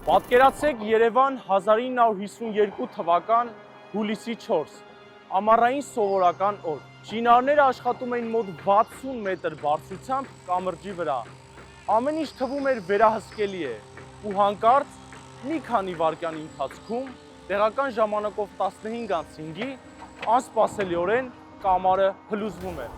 Պատկերացրեք Երևան 1952 թվական հուլիսի 4, ամառային սովորական օր։ Շինարարները աշխատում էին մոտ 60 մետր բարձրությամբ կամրջի վրա։ Ամեն ինչ թվում էր վերահսկելի է, ու հանկարծ մի քանի վայրկյանի ընթացքում տեղական ժամանակով 15:05-ի անսպասելիորեն կամարը փլուզվում է։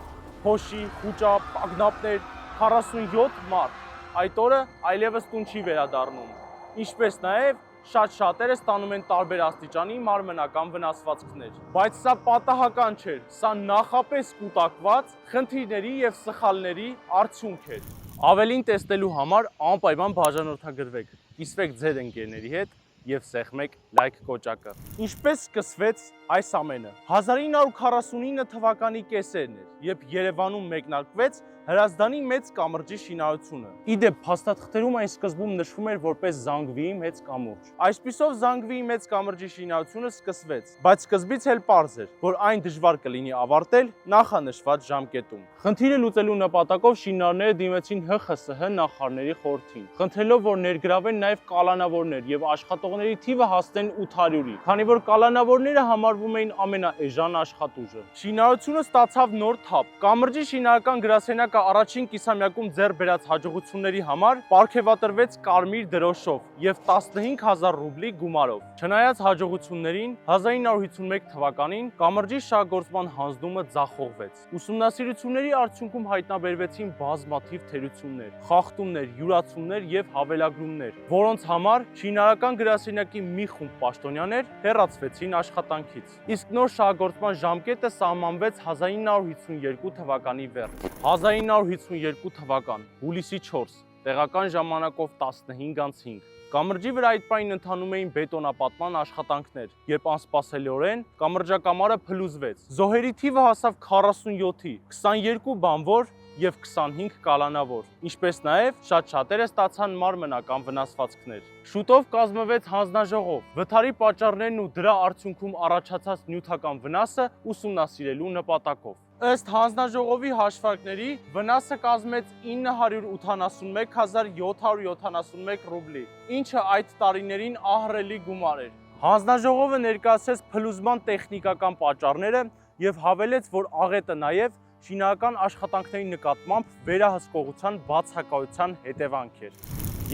Փոշի, խուճապ, ագնապներ, 47 մարդ։ Այդ օրը այլևս տուն չի վերադառնում։ Ինչպես նաև շատ շատերը ստանում են տարբեր աստիճանի մարմնական վնասվածքներ։ Բայց սա պատահական չէր, սա նախապես կուտակված խնդիրների եւ սխալների արդյունք էր։ Ավելին տեսնելու համար անպայման բաժանորդագրվեք, կիսվեք ձեր ընկերների հետ եւ սեղմեք լայք կոճակը։ Ինչպես սկսվեց այս ամենը։ 1949 թվականի կեսերն էր, երբ Երևանում մեկնարկվեց Հրազդանի մեծ կամրջի շինարարությունը։ Իդեպ փաստաթղթերում այն սկզբում նշվում էր որպես Զանգվիի մեծ կամուրջ։ Այսպիսով Զանգվիի մեծ կամրջի շինարարությունը սկսվեց, բայց սկզբից էլ պարզ էր, որ այն դժվար կլինի ավարտել նախանշված ժամկետում։ Խնդիրը լուծելու նպատակով շինարարները դիմեցին ՀԽՍՀ նախարարների խորհրդին, խնդրելով, որ ներգրավեն նաև կալանավորներ եւ աշխատողների թիվը հասնեն 800-ի, քանի որ կալանավորները համարվում էին ամենաէժան աշխատուժը։ Շինարարությունը ստացավ նոր թափ։ Կամրջի շինարարական գրասենյակը առաջին կիսամյակում ձեռք բերած հաջողությունների համար պարգևատրվեց կարմիր դրոշով եւ 15000 ռուբլի գումարով։ Չնայած հաջողություններին, 1951 թվականին կամրջի շահգործման հանձնումը ձախողվեց։ Ուսումնասիրությունների արդյունքում հայտնաբերվեցին բազմաթիվ թերություններ, խախտումներ, յուրացումներ եւ հավելագրումներ, որոնց համար շինարարական գրասենյակի մի խումբ պաշտոնյաներ հեռացվեցին աշխատանքից։ Իսկ նոր շահգործման ժամկետը սահմանվեց 1952 թվականի վերջ։ 1952 թվական, հուլիսի 4, տեղական ժամանակով 15:05։ Կամրջի վրա այդ պահին ընթանում էին բետոնապատման աշխատանքներ, երբ անսպասելիորեն կամրջակամարը փլուզվեց։ Զոհերի թիվը հասավ 47-ի, 22 բանվոր եւ 25 կալանավոր, ինչպես նաև շատ շատերը ստացան մարմնական վնասվածքներ։ Շուտով կազմվեց հանձնաժողով, վթարի պատճառներն ու դրա արդյունքում առաջացած նյութական վնասը ուսումնասիրելու նպատակով։ Ըստ հանձնաժողովի հաշվարկների, վնասը կազմեց 981771 ռուբլի, ինչը այդ տարիներին ահռելի գումար էր։ Հանձնաժողովը ներկայացրեց փլուզման տեխնիկական պատճառները եւ հավելեց, որ աղետը նաև շինարարական աշխատանքների նկատմամբ վերահսկողության բացակայության հետևանք էր։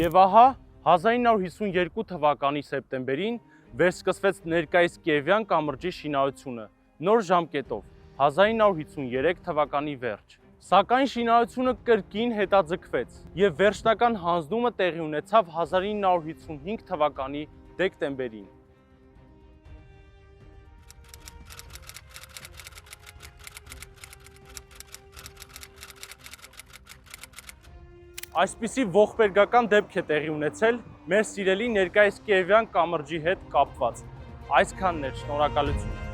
Եվ ահա 1952 թվականի սեպտեմբերին վերսկսվեց ներկայիս Կիևյան կամրջի շինարարությունը նոր ժամկետով 1953 թվականի վերջ։ Սակայն շինարարությունը կրկին հետաձգվեց եւ վերջնական հանձնումը տեղի ունեցավ 1955 թվականի դեկտեմբերին։ Այսպիսի ողբերգական դեպք է տեղի ունեցել մեր սիրելի ներկայիս Կիևյան կամրջի հետ կապված։ Այսքանն էր, շնորհակալություն։